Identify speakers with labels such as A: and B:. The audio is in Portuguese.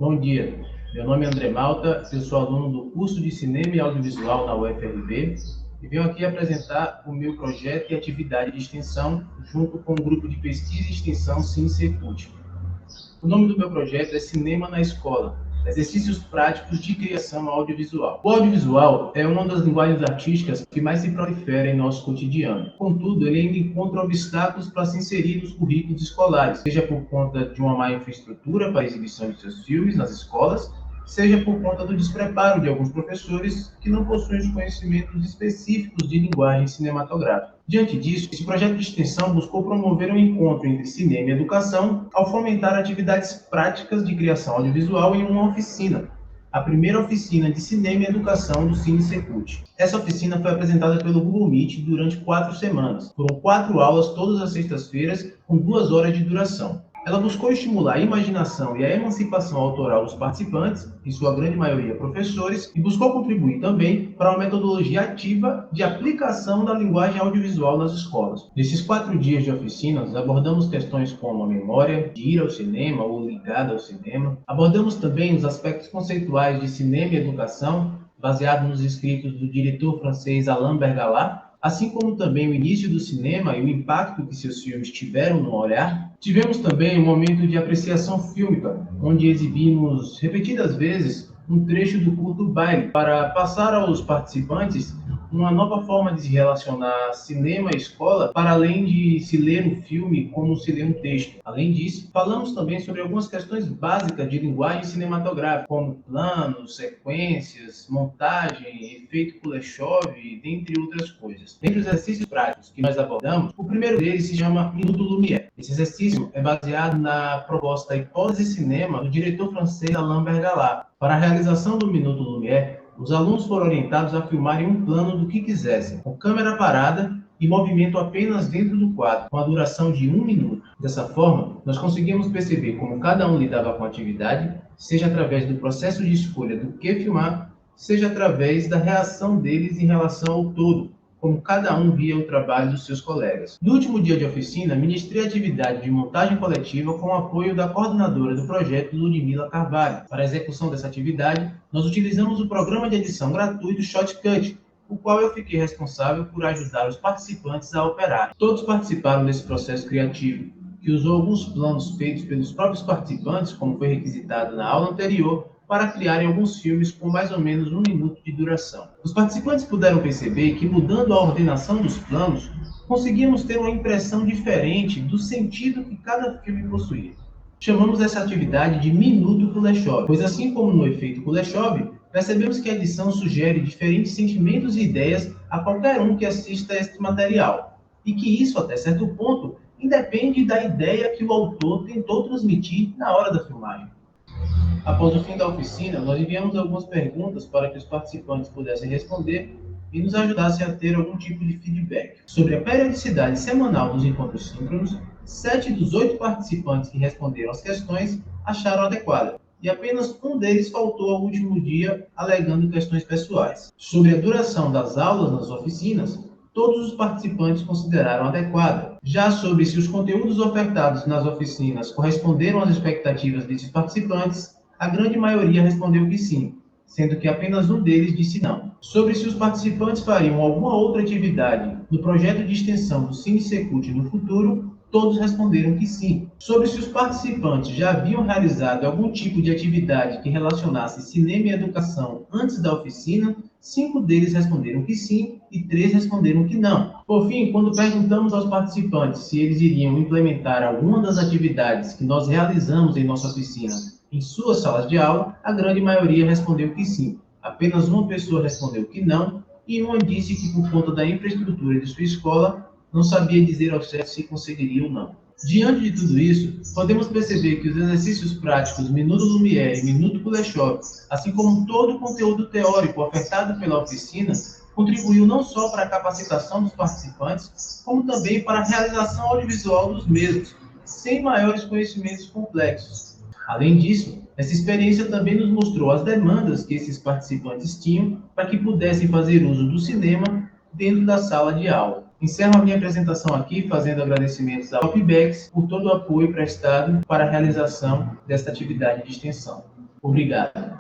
A: Bom dia, meu nome é André Malta, eu sou aluno do curso de Cinema e Audiovisual na UFRB e venho aqui apresentar o meu projeto e atividade de extensão junto com o grupo de pesquisa e extensão CineSecult. O nome do meu projeto é Cinema na Escola, exercícios práticos de criação audiovisual. O audiovisual é uma das linguagens artísticas que mais se prolifera em nosso cotidiano. Contudo, ele ainda encontra obstáculos para se inserir nos currículos escolares, seja por conta de uma má infraestrutura para a exibição de seus filmes nas escolas, seja por conta do despreparo de alguns professores que não possuem os conhecimentos específicos de linguagem cinematográfica. Diante disso, esse projeto de extensão buscou promover um encontro entre cinema e educação ao fomentar atividades práticas de criação audiovisual em uma oficina, a primeira oficina de cinema e educação do CineSecult. Essa oficina foi apresentada pelo Google Meet durante 4 semanas. Foram 4 aulas todas as sextas-feiras, com 2 horas de duração. Ela buscou estimular a imaginação e a emancipação autoral dos participantes, em sua grande maioria professores, e buscou contribuir também para uma metodologia ativa de aplicação da linguagem audiovisual nas escolas. Nesses 4 dias de oficinas, abordamos questões como a memória de ir ao cinema ou ligada ao cinema. Abordamos também os aspectos conceituais de cinema e educação, baseado nos escritos do diretor francês Alain Bergalat, assim como também o início do cinema e o impacto que seus filmes tiveram no olhar. Tivemos também um momento de apreciação fílmica, onde exibimos repetidas vezes um trecho do culto baile, para passar aos participantes uma nova forma de se relacionar cinema e escola, para além de se ler um filme como se lê um texto. Além disso, falamos também sobre algumas questões básicas de linguagem cinematográfica, como planos, sequências, montagem, efeito Kuleshov, dentre outras coisas. Dentre os exercícios práticos que nós abordamos, o primeiro deles se chama Minuto Lumière. Esse exercício é baseado na proposta Hipótese Cinema do diretor francês Alain Bergalat. Para a realização do Minuto Lumière, os alunos foram orientados a filmarem um plano do que quisessem, com câmera parada e movimento apenas dentro do quadro, com a duração de 1 minuto. Dessa forma, nós conseguimos perceber como cada um lidava com a atividade, seja através do processo de escolha do que filmar, seja através da reação deles em relação ao todo, como cada um via o trabalho dos seus colegas. No último dia de oficina, ministrei a atividade de montagem coletiva com o apoio da coordenadora do projeto, Ludmila Carvalho. Para a execução dessa atividade, nós utilizamos o programa de edição gratuito Shotcut, o qual eu fiquei responsável por ajudar os participantes a operar. Todos participaram desse processo criativo, que usou alguns planos feitos pelos próprios participantes, como foi requisitado na aula anterior, para criarem alguns filmes com mais ou menos 1 minuto de duração. Os participantes puderam perceber que, mudando a ordenação dos planos, conseguíamos ter uma impressão diferente do sentido que cada filme possuía. Chamamos essa atividade de Minuto Kuleshov, pois assim como no efeito Kuleshov, percebemos que a edição sugere diferentes sentimentos e ideias a qualquer um que assista a este material, e que isso, até certo ponto, independe da ideia que o autor tentou transmitir na hora da filmagem. Após o fim da oficina, nós enviamos algumas perguntas para que os participantes pudessem responder e nos ajudassem a ter algum tipo de feedback. Sobre a periodicidade semanal dos encontros síncronos, 7 dos 8 participantes que responderam às questões acharam adequada, e apenas um deles faltou ao último dia, alegando questões pessoais. Sobre a duração das aulas nas oficinas, todos os participantes consideraram adequada. Já sobre se os conteúdos ofertados nas oficinas corresponderam às expectativas desses participantes, a grande maioria respondeu que sim, sendo que apenas um deles disse não. Sobre se os participantes fariam alguma outra atividade no projeto de extensão do CineSecult no futuro, todos responderam que sim. Sobre se os participantes já haviam realizado algum tipo de atividade que relacionasse cinema e educação antes da oficina, 5 deles responderam que sim e 3 responderam que não. Por fim, quando perguntamos aos participantes se eles iriam implementar alguma das atividades que nós realizamos em nossa oficina em suas salas de aula, a grande maioria respondeu que sim. Apenas uma pessoa respondeu que não, e uma disse que por conta da infraestrutura de sua escola, não sabia dizer ao certo se conseguiria ou não. Diante de tudo isso, podemos perceber que os exercícios práticos Minuto Lumière e Minuto Kuleshov, assim como todo o conteúdo teórico ofertado pela oficina, contribuiu não só para a capacitação dos participantes, como também para a realização audiovisual dos mesmos, sem maiores conhecimentos complexos. Além disso, essa experiência também nos mostrou as demandas que esses participantes tinham para que pudessem fazer uso do cinema dentro da sala de aula. Encerro a minha apresentação aqui fazendo agradecimentos ao Opbex por todo o apoio prestado para a realização desta atividade de extensão. Obrigado.